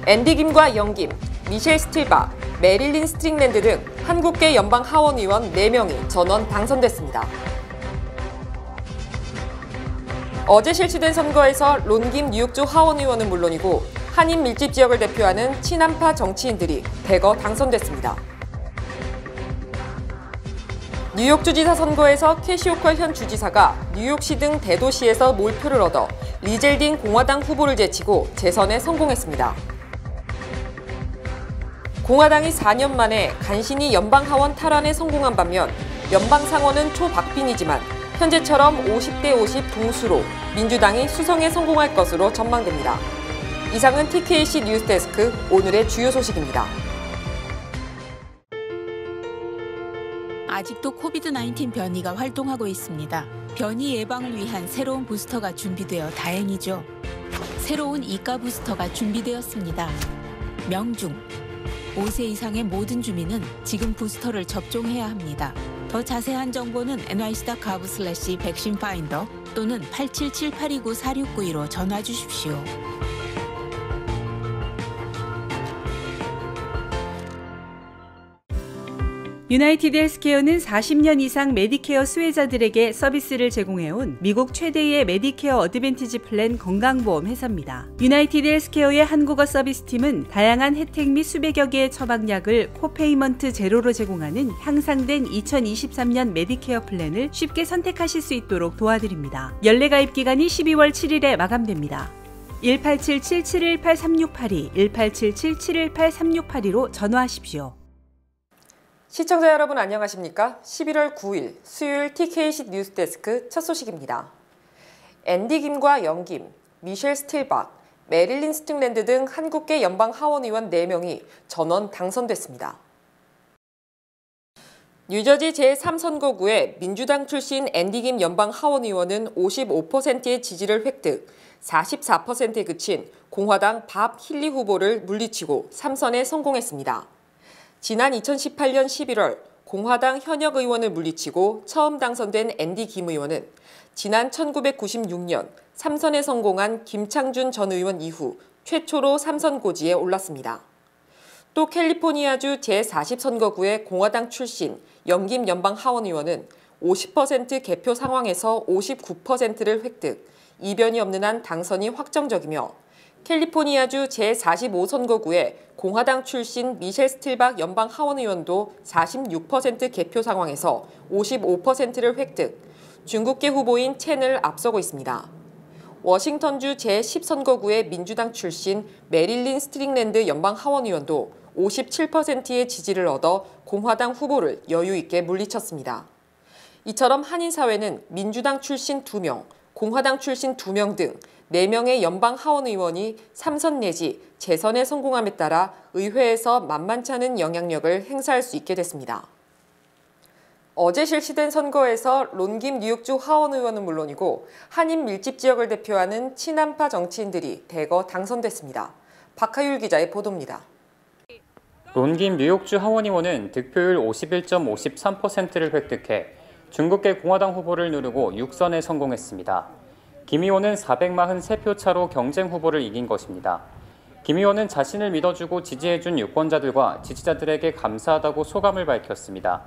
앤디 김과 영김, 미셸 스틸박, 메릴린 스트링랜드 등 한국계 연방 하원 의원 4명이 전원 당선됐습니다. 어제 실시된 선거에서 론김 뉴욕주 하원 의원은 물론이고 한인 밀집 지역을 대표하는 친한파 정치인들이 대거 당선됐습니다. 뉴욕주지사 선거에서 캐시 호컬 현 주지사가 뉴욕시 등 대도시에서 몰표를 얻어 리젤딘 공화당 후보를 제치고 재선에 성공했습니다. 공화당이 4년 만에 간신히 연방하원 탈환에 성공한 반면 연방상원은 초박빙이지만 현재처럼 50대 50 동수로 민주당이 수성에 성공할 것으로 전망됩니다. 이상은 TKC 뉴스데스크 오늘의 주요 소식입니다. 아직도 코비드-19 변이가 활동하고 있습니다. 변이 예방을 위한 새로운 부스터가 준비되어 다행이죠. 새로운 이가 부스터가 준비되었습니다. 명중. 5세 이상의 모든 주민은 지금 부스터를 접종해야 합니다. 더 자세한 정보는 nyc.gov/vaccinefinder 또는 877829-4692로 전화 주십시오. 유나이티드 헬스케어는 40년 이상 메디케어 수혜자들에게 서비스를 제공해온 미국 최대의 메디케어 어드밴티지 플랜 건강보험 회사입니다. 유나이티드 헬스케어의 한국어 서비스팀은 다양한 혜택 및 수백여 개의 처방약을 코페이먼트 제로로 제공하는 향상된 2023년 메디케어 플랜을 쉽게 선택하실 수 있도록 도와드립니다. 연례 가입 기간이 12월 7일에 마감됩니다. 1877-718-3682, 1877-718-3682로 전화하십시오. 시청자 여러분 안녕하십니까? 11월 9일 수요일 TKC 뉴스데스크 첫 소식입니다. 앤디 김과 영김, 미셸 스틸박, 메릴린 스트링랜드 등 한국계 연방 하원 의원 4명이 전원 당선됐습니다. 뉴저지 제3선거구의 민주당 출신 앤디 김 연방 하원 의원은 55%의 지지를 획득, 44%에 그친 공화당 밥 힐리 후보를 물리치고 3선에 성공했습니다. 지난 2018년 11월 공화당 현역 의원을 물리치고 처음 당선된 앤디 김 의원은 지난 1996년 3선에 성공한 김창준 전 의원 이후 최초로 3선 고지에 올랐습니다. 또 캘리포니아주 제40선거구의 공화당 출신 영김 연방 하원 의원은 50% 개표 상황에서 59%를 획득, 이변이 없는 한 당선이 확정적이며 캘리포니아주 제45선거구의 공화당 출신 미셸 스틸박 연방 하원 의원도 46% 개표 상황에서 55%를 획득, 중국계 후보인 첸을 앞서고 있습니다. 워싱턴주 제10선거구의 민주당 출신 메릴린 스트링랜드 연방 하원 의원도 57%의 지지를 얻어 공화당 후보를 여유 있게 물리쳤습니다. 이처럼 한인 사회는 민주당 출신 2명, 공화당 출신 2명 등 4명의 연방 하원 의원이 3선 내지 재선에 성공함에 따라 의회에서 만만치 않은 영향력을 행사할 수 있게 됐습니다. 어제 실시된 선거에서 론김 뉴욕주 하원 의원은 물론이고 한인 밀집 지역을 대표하는 친한파 정치인들이 대거 당선됐습니다. 박하율 기자의 보도입니다. 론김 뉴욕주 하원 의원은 득표율 51.53%를 획득해 중국계 공화당 후보를 누르고 6선에 성공했습니다. 김 의원은 443표 차로 경쟁 후보를 이긴 것입니다. 김 의원은 자신을 믿어주고 지지해준 유권자들과 지지자들에게 감사하다고 소감을 밝혔습니다.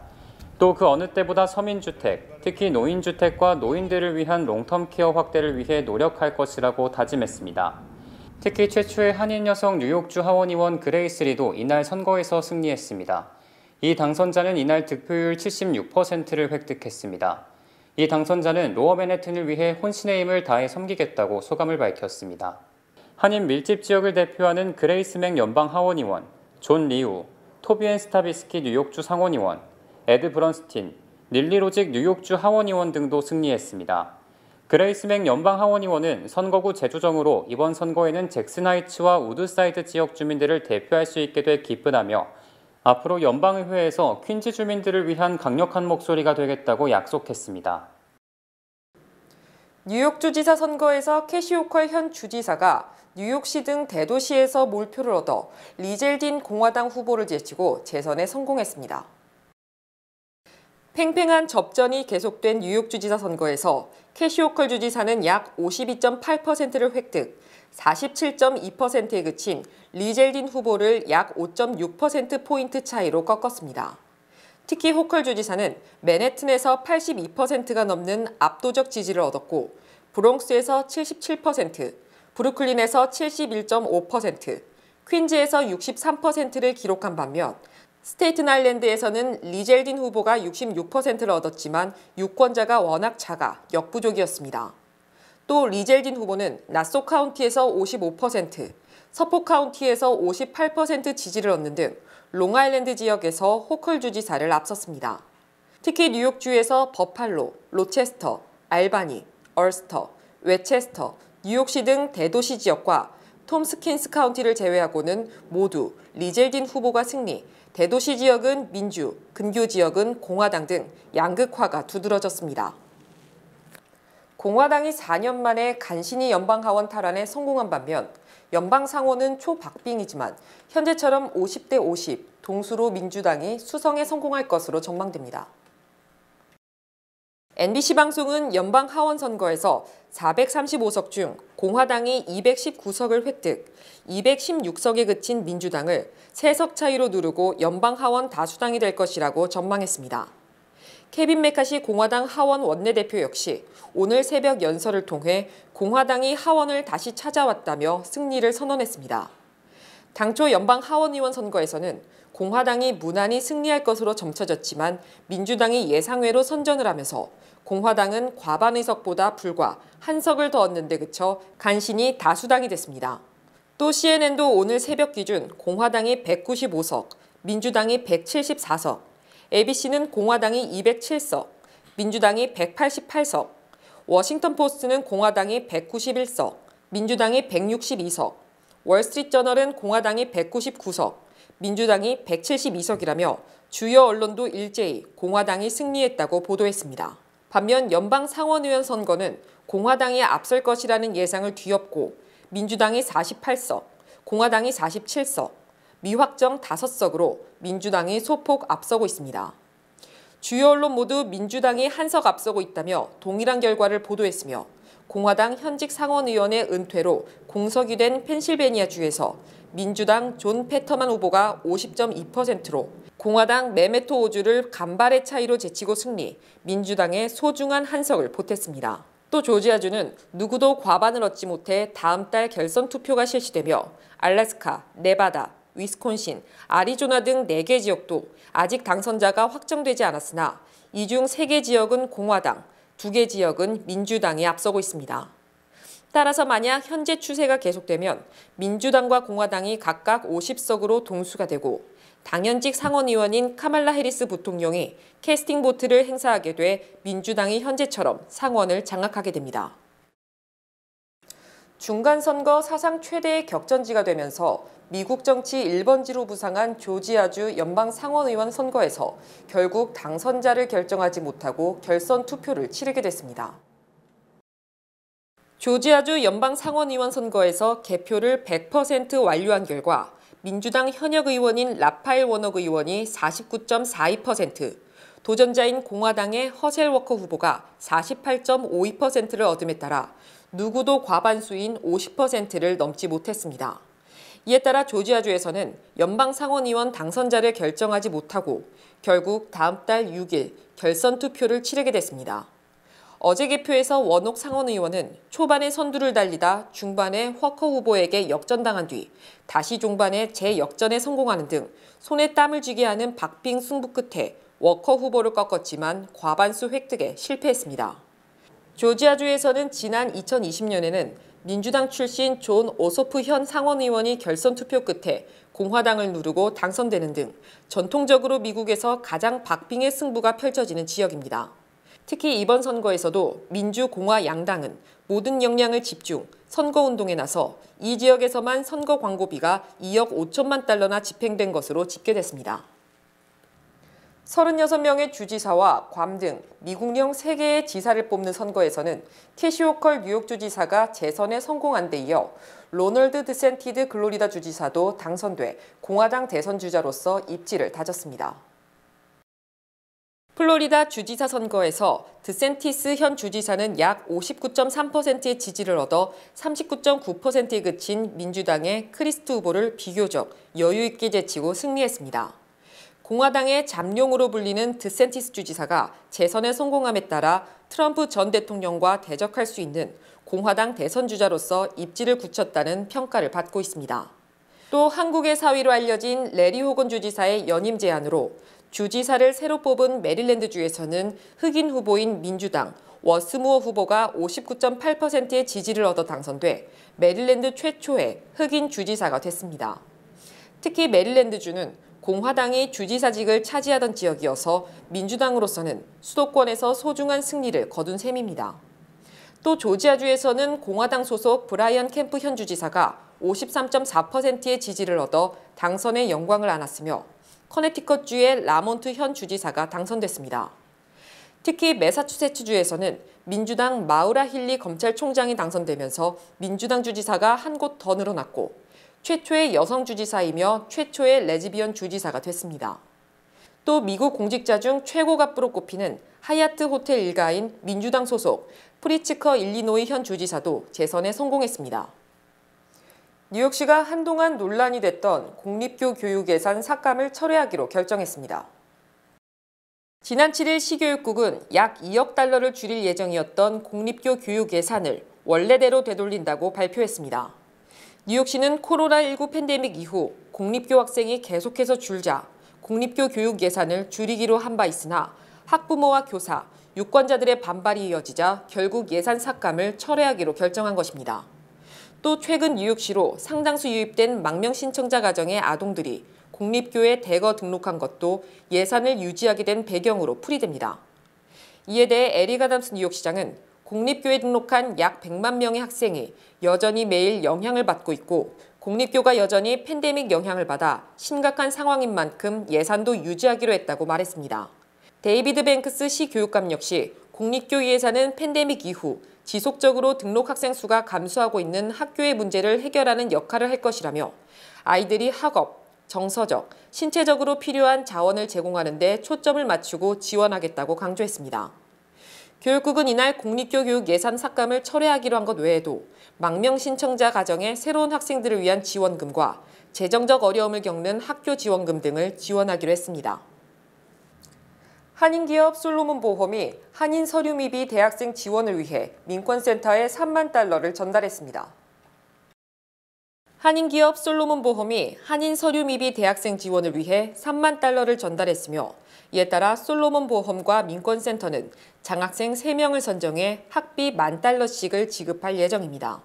또 그 어느 때보다 서민주택, 특히 노인주택과 노인들을 위한 롱텀 케어 확대를 위해 노력할 것이라고 다짐했습니다. 특히 최초의 한인 여성 뉴욕주 하원 의원 그레이스 리도 이날 선거에서 승리했습니다. 이 당선자는 이날 득표율 76%를 획득했습니다. 이 당선자는 로어 맨해튼을 위해 혼신의 힘을 다해 섬기겠다고 소감을 밝혔습니다. 한인 밀집 지역을 대표하는 그레이스 맥 연방 하원 의원, 존 리우, 토비엔 스타비스키 뉴욕주 상원 의원, 에드 브런스틴, 닐리 로직 뉴욕주 하원 의원 등도 승리했습니다. 그레이스 맥 연방 하원 의원은 선거구 재조정으로 이번 선거에는 잭슨 하이츠와 우드사이드 지역 주민들을 대표할 수 있게 돼 기쁘다며 앞으로 연방의회에서 퀸즈 주민들을 위한 강력한 목소리가 되겠다고 약속했습니다. 뉴욕주지사 선거에서 캐시 호컬 현 주지사가 뉴욕시 등 대도시에서 몰표를 얻어 리젤딘 공화당 후보를 제치고 재선에 성공했습니다. 팽팽한 접전이 계속된 뉴욕주지사 선거에서 캐시 호컬 주지사는 약 52.8%를 획득, 47.2%에 그친 리젤딘 후보를 약 5.6%포인트 차이로 꺾었습니다. 특히 호컬 주지사는 맨해튼에서 82%가 넘는 압도적 지지를 얻었고 브롱스에서 77%, 브루클린에서 71.5%, 퀸즈에서 63%를 기록한 반면 스테이튼 아일랜드에서는 리젤딘 후보가 66%를 얻었지만 유권자가 워낙 작아 역부족이었습니다. 또 리젤딘 후보는 나소 카운티에서 55%, 서포 카운티에서 58% 지지를 얻는 등 롱아일랜드 지역에서 호컬 주지사를 앞섰습니다. 특히 뉴욕주에서 버팔로, 로체스터, 알바니, 얼스터, 웨체스터, 뉴욕시 등 대도시 지역과 톰스킨스 카운티를 제외하고는 모두 리젤딘 후보가 승리, 대도시 지역은 민주, 근교 지역은 공화당 등 양극화가 두드러졌습니다. 공화당이 4년 만에 간신히 연방하원 탈환에 성공한 반면 연방 상원은 초박빙이지만 현재처럼 50대 50 동수로 민주당이 수성에 성공할 것으로 전망됩니다. NBC 방송은 연방 하원 선거에서 435석 중 공화당이 219석을 획득, 216석에 그친 민주당을 3석 차이로 누르고 연방 하원 다수당이 될 것이라고 전망했습니다. 케빈 메카시 공화당 하원 원내대표 역시 오늘 새벽 연설을 통해 공화당이 하원을 다시 찾아왔다며 승리를 선언했습니다. 당초 연방 하원의원 선거에서는 공화당이 무난히 승리할 것으로 점쳐졌지만 민주당이 예상외로 선전을 하면서 공화당은 과반 의석보다 불과 1석을 더 얻는 데 그쳐 간신히 다수당이 됐습니다. 또 CNN도 오늘 새벽 기준 공화당이 195석, 민주당이 174석, ABC는 공화당이 207석, 민주당이 188석, 워싱턴 포스트는 공화당이 191석, 민주당이 162석, 월스트리트저널은 공화당이 199석, 민주당이 172석이라며 주요 언론도 일제히 공화당이 승리했다고 보도했습니다. 반면 연방 상원의원 선거는 공화당이 앞설 것이라는 예상을 뒤엎고 민주당이 48석, 공화당이 47석, 미확정 5석으로 민주당이 소폭 앞서고 있습니다. 주요 언론 모두 민주당이 1석 앞서고 있다며 동일한 결과를 보도했으며 공화당 현직 상원의원의 은퇴로 공석이 된 펜실베니아주에서 민주당 존 페터만 후보가 50.2%로 공화당 매메토 오주를 간발의 차이로 제치고 승리, 민주당의 소중한 1석을 보탰습니다. 또 조지아주는 누구도 과반을 얻지 못해 다음 달 결선 투표가 실시되며 알래스카, 네바다, 위스콘신, 아리조나 등 4개 지역도 아직 당선자가 확정되지 않았으나 이 중 3개 지역은 공화당, 2개 지역은 민주당이 앞서고 있습니다. 따라서 만약 현재 추세가 계속되면 민주당과 공화당이 각각 50석으로 동수가 되고 당연직 상원의원인 카말라 해리스 부통령이 캐스팅 보트를 행사하게 돼 민주당이 현재처럼 상원을 장악하게 됩니다. 중간선거 사상 최대의 격전지가 되면서 미국 정치 1번지로 부상한 조지아주 연방 상원의원 선거에서 결국 당선자를 결정하지 못하고 결선 투표를 치르게 됐습니다. 조지아주 연방 상원의원 선거에서 개표를 100% 완료한 결과 민주당 현역 의원인 라파엘 워녹 의원이 49.42%, 도전자인 공화당의 허셀 워커 후보가 48.52%를 얻음에 따라 누구도 과반수인 50%를 넘지 못했습니다. 이에 따라 조지아주에서는 연방 상원의원 당선자를 결정하지 못하고 결국 다음 달 6일 결선 투표를 치르게 됐습니다. 어제 개표에서 워녹 상원의원은 초반에 선두를 달리다 중반에 워커 후보에게 역전당한 뒤 다시 종반에 재역전에 성공하는 등 손에 땀을 쥐게 하는 박빙 승부 끝에 워커 후보를 꺾었지만 과반수 획득에 실패했습니다. 조지아주에서는 지난 2020년에는 민주당 출신 존 오소프 현 상원의원이 결선 투표 끝에 공화당을 누르고 당선되는 등 전통적으로 미국에서 가장 박빙의 승부가 펼쳐지는 지역입니다. 특히 이번 선거에서도 민주, 공화 양당은 모든 역량을 집중 선거운동에 나서 이 지역에서만 선거 광고비가 2억 5천만 달러나 집행된 것으로 집계됐습니다. 36명의 주지사와 괌 등 미국령 3개의 지사를 뽑는 선거에서는 캐시 호컬 뉴욕주 지사가 재선에 성공한 데 이어 로널드 드센티드 글로리다 주지사도 당선돼 공화당 대선 주자로서 입지를 다졌습니다. 플로리다 주지사 선거에서 드샌티스 현 주지사는 약 59.3%의 지지를 얻어 39.9%에 그친 민주당의 크리스트 후보를 비교적 여유 있게 제치고 승리했습니다. 공화당의 잠룡으로 불리는 드샌티스 주지사가 재선에 성공함에 따라 트럼프 전 대통령과 대적할 수 있는 공화당 대선 주자로서 입지를 굳혔다는 평가를 받고 있습니다. 또 한국의 사위로 알려진 레리 호건 주지사의 연임 제안으로 주지사를 새로 뽑은 메릴랜드주에서는 흑인 후보인 민주당 워스무어 후보가 59.8%의 지지를 얻어 당선돼 메릴랜드 최초의 흑인 주지사가 됐습니다. 특히 메릴랜드주는 공화당이 주지사직을 차지하던 지역이어서 민주당으로서는 수도권에서 소중한 승리를 거둔 셈입니다. 또 조지아주에서는 공화당 소속 브라이언 캠프 현 주지사가 53.4%의 지지를 얻어 당선의 영광을 안았으며 커네티컷주의 라몬트 현 주지사가 당선됐습니다. 특히 매사추세츠주에서는 민주당 마우라 힐리 검찰총장이 당선되면서 민주당 주지사가 한 곳 더 늘어났고 최초의 여성 주지사이며 최초의 레즈비언 주지사가 됐습니다. 또 미국 공직자 중 최고 갑부로 꼽히는 하얏트 호텔 일가인 민주당 소속 프리츠커 일리노이 현 주지사도 재선에 성공했습니다. 뉴욕시가 한동안 논란이 됐던 공립교 교육 예산 삭감을 철회하기로 결정했습니다. 지난 7일 시교육국은 약 2억 달러를 줄일 예정이었던 공립교 교육 예산을 원래대로 되돌린다고 발표했습니다. 뉴욕시는 코로나19 팬데믹 이후 공립교 학생이 계속해서 줄자 공립교 교육 예산을 줄이기로 한 바 있으나 학부모와 교사, 유권자들의 반발이 이어지자 결국 예산 삭감을 철회하기로 결정한 것입니다. 또 최근 뉴욕시로 상당수 유입된 망명 신청자 가정의 아동들이 공립교에 대거 등록한 것도 예산을 유지하게 된 배경으로 풀이됩니다. 이에 대해 에릭 아담스 뉴욕시장은 공립교에 등록한 약 100만 명의 학생이 여전히 매일 영향을 받고 있고 공립교가 여전히 팬데믹 영향을 받아 심각한 상황인 만큼 예산도 유지하기로 했다고 말했습니다. 데이비드 뱅크스 시 교육감 역시 공립교 예산은 팬데믹 이후 지속적으로 등록 학생 수가 감소하고 있는 학교의 문제를 해결하는 역할을 할 것이라며 아이들이 학업, 정서적, 신체적으로 필요한 자원을 제공하는 데 초점을 맞추고 지원하겠다고 강조했습니다. 교육국은 이날 공립교 교육 예산 삭감을 철회하기로 한 것 외에도 망명 신청자 가정의 새로운 학생들을 위한 지원금과 재정적 어려움을 겪는 학교 지원금 등을 지원하기로 했습니다. 한인기업 솔로몬 보험이 한인 서류 미비 대학생 지원을 위해 민권센터에 3만 달러를 전달했습니다. 한인기업 솔로몬 보험이 한인 서류 미비 대학생 지원을 위해 3만 달러를 전달했으며 이에 따라 솔로몬 보험과 민권센터는 장학생 3명을 선정해 학비 10,000달러씩을 지급할 예정입니다.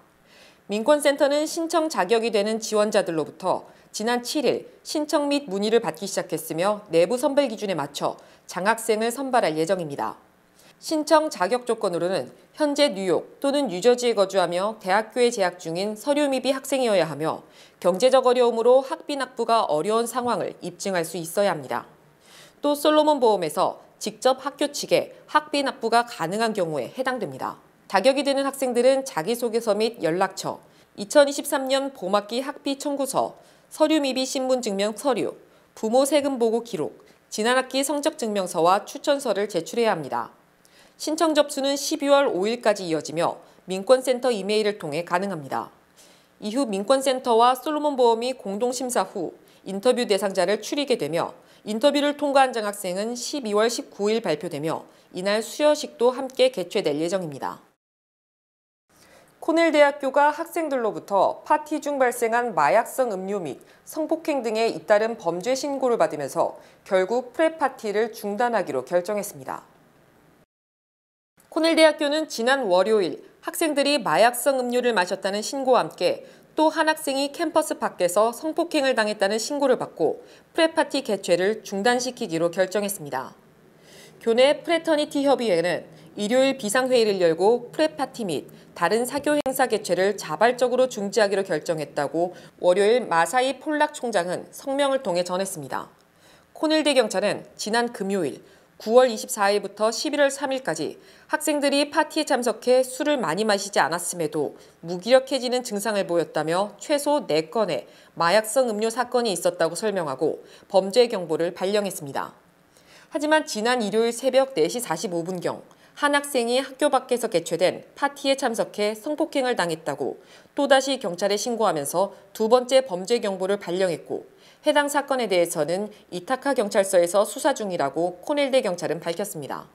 민권센터는 신청 자격이 되는 지원자들로부터 지난 7일 신청 및 문의를 받기 시작했으며 내부 선발 기준에 맞춰 장학생을 선발할 예정입니다. 신청 자격 조건으로는 현재 뉴욕 또는 뉴저지에 거주하며 대학교에 재학 중인 서류 미비 학생이어야 하며 경제적 어려움으로 학비 납부가 어려운 상황을 입증할 수 있어야 합니다. 또 솔로몬 보험에서 직접 학교 측에 학비 납부가 가능한 경우에 해당됩니다. 자격이 되는 학생들은 자기소개서 및 연락처, 2023년 봄학기 학비 청구서, 서류 미비 신분 증명 서류, 부모 세금 보고 기록, 지난 학기 성적 증명서와 추천서를 제출해야 합니다. 신청 접수는 12월 5일까지 이어지며 민권센터 이메일을 통해 가능합니다. 이후 민권센터와 솔로몬 보험이 공동심사 후 인터뷰 대상자를 추리게 되며 인터뷰를 통과한 장학생은 12월 19일 발표되며 이날 수여식도 함께 개최될 예정입니다. 코넬 대학교가 학생들로부터 파티 중 발생한 마약성 음료 및 성폭행 등에 잇따른 범죄 신고를 받으면서 결국 프랩 파티를 중단하기로 결정했습니다. 코넬 대학교는 지난 월요일 학생들이 마약성 음료를 마셨다는 신고와 함께 또 한 학생이 캠퍼스 밖에서 성폭행을 당했다는 신고를 받고 프랩 파티 개최를 중단시키기로 결정했습니다. 교내 프레터니티 협의회는 일요일 비상회의를 열고 프랩 파티 및 다른 사교 행사 개최를 자발적으로 중지하기로 결정했다고 월요일 마사이 폴락 총장은 성명을 통해 전했습니다. 코넬대 경찰은 지난 금요일 9월 24일부터 11월 3일까지 학생들이 파티에 참석해 술을 많이 마시지 않았음에도 무기력해지는 증상을 보였다며 최소 4건의 마약성 음료 사건이 있었다고 설명하고 범죄 경보를 발령했습니다. 하지만 지난 일요일 새벽 4시 45분경 한 학생이 학교 밖에서 개최된 파티에 참석해 성폭행을 당했다고 또다시 경찰에 신고하면서 두 번째 범죄 경보를 발령했고 해당 사건에 대해서는 이타카 경찰서에서 수사 중이라고 코넬대 경찰은 밝혔습니다.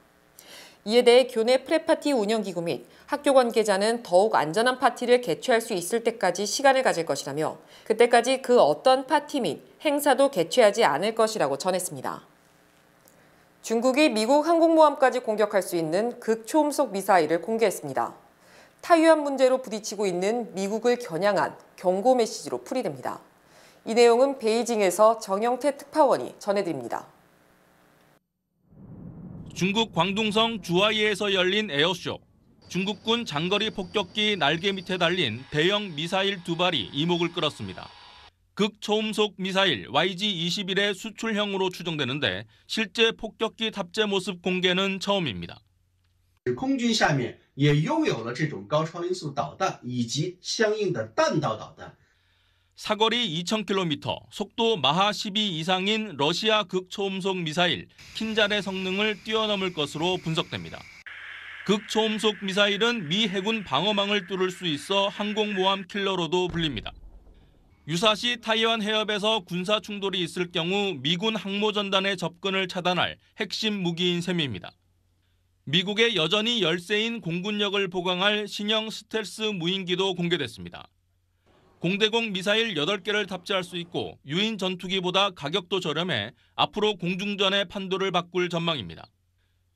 이에 대해 교내 프랩파티 운영기구 및 학교 관계자는 더욱 안전한 파티를 개최할 수 있을 때까지 시간을 가질 것이라며 그때까지 그 어떤 파티 및 행사도 개최하지 않을 것이라고 전했습니다. 중국이 미국 항공모함까지 공격할 수 있는 극초음속 미사일을 공개했습니다. 타이완 문제로 부딪히고 있는 미국을 겨냥한 경고 메시지로 풀이됩니다. 이 내용은 베이징에서 정영태 특파원이 전해드립니다. 중국 광둥성 주하이에서 열린 에어쇼. 중국군 장거리 폭격기 날개 밑에 달린 대형 미사일 2발이 이목을 끌었습니다. 극초음속 미사일 YG-21의 수출형으로 추정되는데 실제 폭격기 탑재 모습 공개는 처음입니다. 空军下面也拥有了这种高超音速导弹以及相应的弹道导弹。 사거리 2,000km, 속도 마하 12 이상인 러시아 극초음속 미사일 킨잘의 성능을 뛰어넘을 것으로 분석됩니다. 극초음속 미사일은 미 해군 방어망을 뚫을 수 있어 항공모함 킬러로도 불립니다. 유사시 타이완 해협에서 군사 충돌이 있을 경우 미군 항모전단의 접근을 차단할 핵심 무기인 셈입니다. 미국의 여전히 열세인 공군력을 보강할 신형 스텔스 무인기도 공개됐습니다. 공대공 미사일 8개를 탑재할 수 있고 유인 전투기보다 가격도 저렴해 앞으로 공중전의 판도를 바꿀 전망입니다.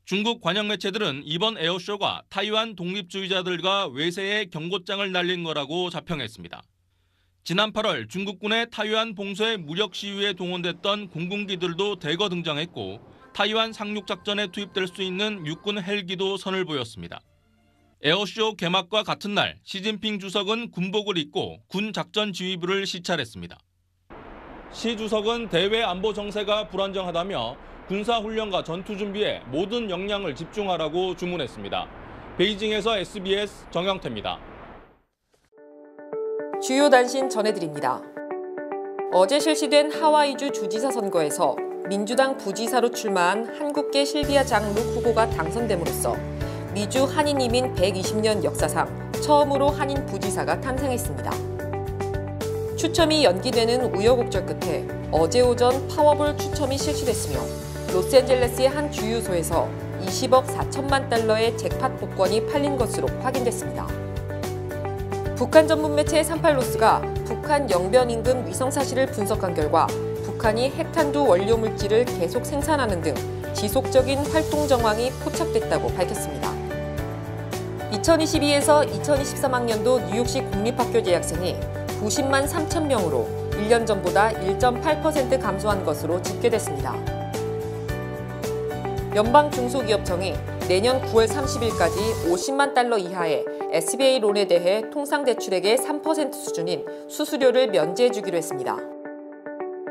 중국 관영 매체들은 이번 에어쇼가 타이완 독립주의자들과 외세의 경고장을 날린 거라고 자평했습니다. 지난 8월 중국군의 타이완 봉쇄 무력 시위에 동원됐던 공군기들도 대거 등장했고 타이완 상륙작전에 투입될 수 있는 육군 헬기도 선을 보였습니다. 에어쇼 개막과 같은 날 시진핑 주석은 군복을 입고 군 작전 지휘부를 시찰했습니다. 시 주석은 대외 안보 정세가 불안정하다며 군사훈련과 전투 준비에 모든 역량을 집중하라고 주문했습니다. 베이징에서 SBS 정영태입니다. 주요 단신 전해드립니다. 어제 실시된 하와이주 주지사 선거에서 민주당 부지사로 출마한 한국계 실비아 장룩 후보가 당선됨으로써 미주 한인 이민 120년 역사상 처음으로 한인 부지사가 탄생했습니다. 추첨이 연기되는 우여곡절 끝에 어제 오전 파워볼 추첨이 실시됐으며 로스앤젤레스의 한 주유소에서 20억 4천만 달러의 잭팟 복권이 팔린 것으로 확인됐습니다. 북한 전문 매체 38노스가 북한 영변 인근 위성 사실을 분석한 결과 북한이 핵탄두 원료 물질을 계속 생산하는 등 지속적인 활동 정황이 포착됐다고 밝혔습니다. 2022에서 2023학년도 뉴욕시 공립학교 재학생이 90만 3천 명으로 1년 전보다 1.8% 감소한 것으로 집계됐습니다. 연방중소기업청이 내년 9월 30일까지 50만 달러 이하의 SBA 론에 대해 통상대출액의 3% 수준인 수수료를 면제해주기로 했습니다.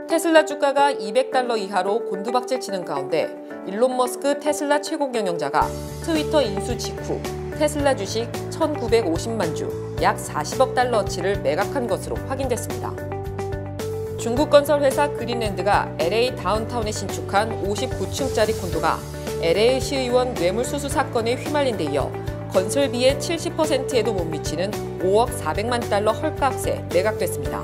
테슬라 주가가 200달러 이하로 곤두박질 치는 가운데 일론 머스크 테슬라 최고 경영자가 트위터 인수 직후 테슬라 주식 1,950만 주, 약 40억 달러어치를 매각한 것으로 확인됐습니다. 중국 건설 회사 그린랜드가 LA 다운타운에 신축한 59층짜리 콘도가 LA 시의원 뇌물수수 사건에 휘말린 데 이어 건설비의 70%에도 못 미치는 5억 400만 달러 헐값에 매각됐습니다.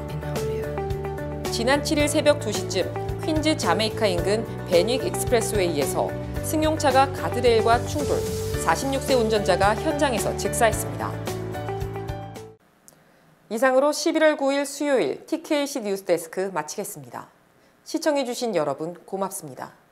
지난 7일 새벽 2시쯤 퀸즈 자메이카 인근 베닉 익스프레스웨이에서 승용차가 가드레일과 충돌, 46세 운전자가 현장에서 즉사했습니다. 이상으로 11월 9일 수요일 TKC 뉴스데스크 마치겠습니다. 시청해주신 여러분 고맙습니다.